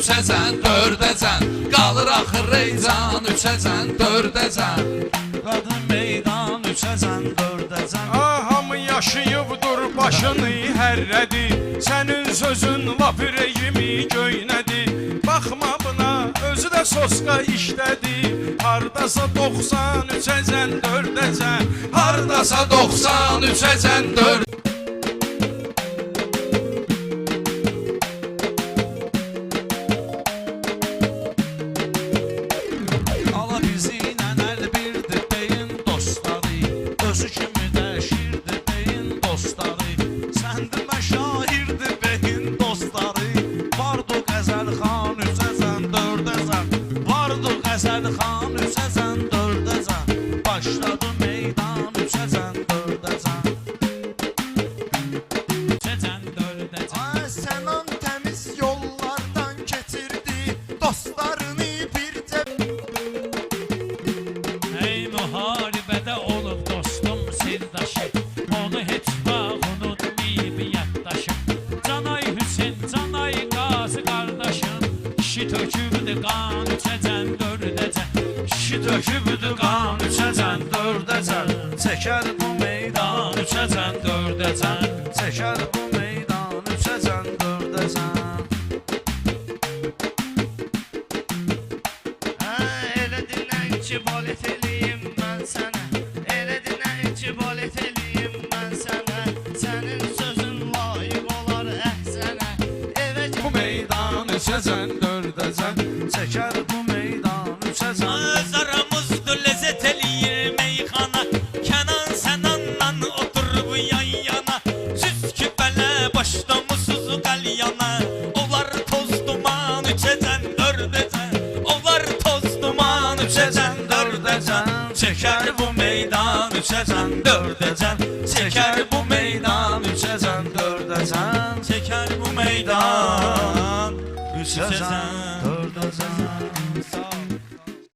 üçəcən, dördəcən. Qalır axır reycan, üçəcən, dördəcən. Qadın meydan, üçəcən, dördəcən. Hamı yaşayıbdır, başını hərrədi. Sənin sözün lap ürəyimi göynədi. Baxma buna, özü də soska işlədi. Hardasa 93-əcən, dördəcən. Hardasa 93-əcən, dörd. Ala bizi ilə əl birdir, beyin dostları. Özü kimi dəşirdir, beyin dostları. Səndi məşahirdir, beyin dostları. Vardı qəzəl xan, üçəcən, dördəcən. Vardı qəzəl xan, üçəcən, dördəcən. Başladı meydan, üçəcən, dördəcən. Üçəcən, dördəcən. Sənan təmiz yollardan keçirdi dostlarını bircə. Ey müharibədə olub dostum sirdaşım, onu heç vaxt unutmayıb yaddaşım. Canay Hüseyn, Canay Qazi qardaşım, kişi tökübdü qan, üçəcən, dördəcən. Kişi tökübdü qan, üçəcən, dördəcən. Çəkər bu meydan, üçəcən, dördəcən. Çəkər bu meydan, üçəcən, dördəcən. Elə dinən ki balet eləyim mən sənə. Elə dinən ki balet eləyim mən sənə. Sənin sözün layiq olar əhsənə. Evə Bu meydan üçəcən, dördəcən. Çəkər bu meydan, üçəcən. Öz aramızda ləzzət eləyir meyxana, Kənan Sənanla oturub yan yana. Siz ki bələ başlamışsınız qalyana, onlar toz duman üçəcən, dördəcən. Onlar toz duman üçəcən, dördəcən. Çəkər bu meydan, üçəcən, dördəcən. Çəkər bu meydan, üçəcən, dördəcən. Çəkər bu meydan, Üçəcən, dördəcən.